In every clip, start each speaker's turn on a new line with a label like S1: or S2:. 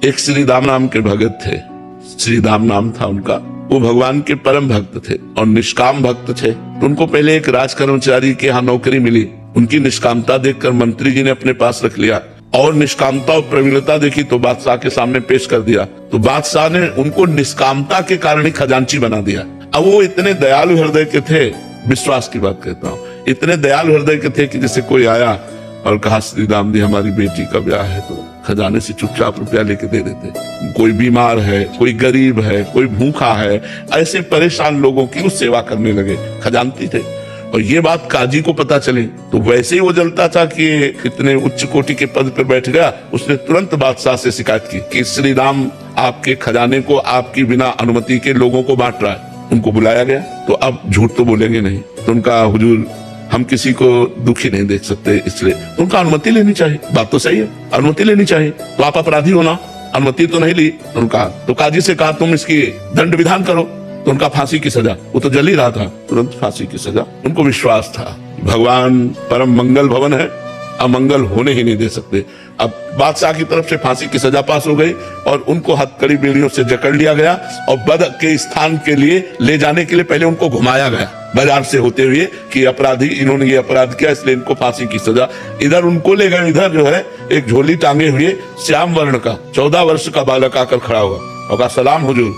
S1: एक श्री राम नाम के भगत थे, श्री राम नाम था उनका। वो भगवान के परम भक्त थे और निष्काम भक्त थे। तो उनको पहले एक राज कर्मचारी के यहाँ नौकरी मिली। उनकी निष्कामता देखकर मंत्री जी ने अपने पास रख लिया और निष्कामता और प्रवीणता देखी तो बादशाह के सामने पेश कर दिया। तो बादशाह ने उनको निष्कामता के कारण ही खजांची बना दिया। अब वो इतने दयालु हृदय के थे, विश्वास की बात कहता हूँ, इतने दयालु हृदय के थे कि जैसे कोई आया और कहा श्री राम जी हमारी बेटी का ब्याह है तो खजाने से चुपचाप रुपया लेके दे देते। कोई बीमार है, कोई गरीब है, कोई भूखा है, ऐसे परेशान लोगों की वो सेवा करने लगे, खजानती थे। और ये बात काजी को पता चली तो वैसे ही वो जलता था कि इतने उच्च कोटि के पद पर बैठ गया। उसने तुरंत बादशाह से शिकायत की कि श्री राम आपके खजाने को आपकी बिना अनुमति के लोगों को बांट रहा है। उनको बुलाया गया तो अब झूठ तो बोलेंगे नहीं। तो उनका हुजूर हम किसी को दुखी नहीं देख सकते, इसलिए उनका अनुमति लेनी चाहिए। बात तो सही है, अनुमति लेनी चाहिए। तो आप अपराधी हो ना, अनुमति तो नहीं ली। उनका तो काजी से कहा तुम इसकी दंड विधान करो। तो उनका फांसी की सजा, वो तो जल ही रहा था, तुरंत फांसी की सजा। उनको विश्वास था भगवान परम मंगल भवन है, अमंगल होने ही नहीं दे सकते। अब बादशाह की तरफ से फांसी की सजा पास हो गई और उनको हथकड़ी बेड़ियों से जकड़ लिया गया और बद के स्थान के लिए ले जाने के लिए पहले उनको घुमाया गया बाजार से होते हुए कि अपराधी इन्होंने ये अपराध किया इसलिए इनको फांसी की सजा। इधर उनको ले गए, इधर जो है एक झोली टांगे हुए श्याम वर्ण का 14 वर्ष का बालक आकर खड़ा हुआ और कहा सलाम हुजूर।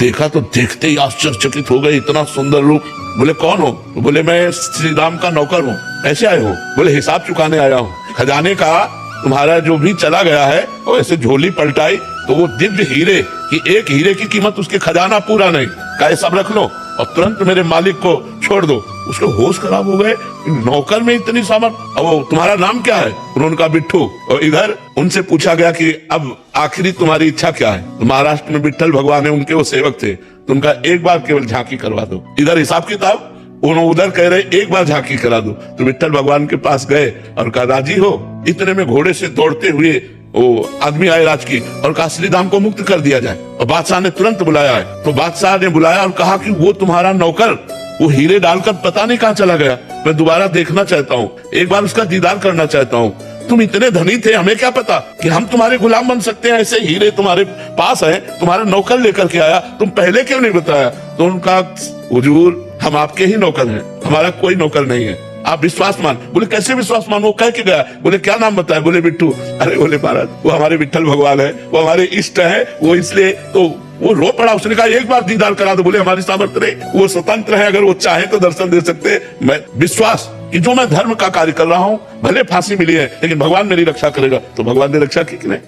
S1: देखा तो देखते ही आश्चर्यचकित हो गए, इतना सुंदर रूप। बोले कौन हो? तो बोले मैं श्री राम का नौकर हूँ। ऐसे आए हो? बोले हिसाब चुकाने आया हूँ। खजाने का तुम्हारा जो भी चला गया है वो ऐसे झोली पलटाई तो वो दिव्य हीरे कि एक हीरे की कीमत उसके खजाना पूरा नहीं, का सब रख लो और तुरंत मेरे मालिक को छोड़ दो। उसके होश खराब हो गए, नौकर में इतनी सामर्थ। अब वो तुम्हारा नाम क्या है? उन्होंने कहा बिट्ठू। और इधर उनसे पूछा गया कि अब आखिरी तुम्हारी इच्छा क्या है? तो महाराष्ट्र में विट्ठल भगवान है, उनके वो सेवक थे, तो उनका एक बार केवल झांकी करवा दो। इधर हिसाब किताब, उन्होंने उधर कह रहे एक बार झांकी करा दो। तो विट्ठल भगवान के पास गए और कहा राजी हो? इतने में घोड़े से दौड़ते हुए वो आदमी आए राजकी और कहा श्री राम को मुक्त कर दिया जाए। और बादशाह ने तुरंत बुलाया है। तो बादशाह ने बुलाया और कहा कि वो तुम्हारा नौकर वो हीरे डालकर पता नहीं कहाँ चला गया, मैं दोबारा देखना चाहता हूँ, एक बार उसका दीदार करना चाहता हूँ। तुम इतने धनी थे, हमें क्या पता कि हम तुम्हारे गुलाम बन सकते हैं, ऐसे हीरे तुम्हारे पास है, तुम्हारा नौकर लेकर के आया, तुम पहले क्यों नहीं बताया? तो उनका हुजूर हम आपके ही नौकर हैं, हमारा कोई नौकर नहीं है, आप विश्वास मान। बोले कैसे विश्वास मान? वो कह के गया। बोले क्या नाम बताया? बोले बिट्टू। अरे बोले महाराज वो हमारे विट्ठल भगवान है, वो हमारे इष्ट है, वो इसलिए। तो वो रो पड़ा। उसने कहा एक बार दीदार करा दो। बोले हमारी सामर्थ्य नहीं, वो स्वतंत्र है, अगर वो चाहे तो दर्शन दे सकते। मैं विश्वास कि जो मैं धर्म का कार्य कर रहा हूँ, भले फांसी मिली है लेकिन भगवान मेरी रक्षा करेगा। तो भगवान ने रक्षा की कि नहीं?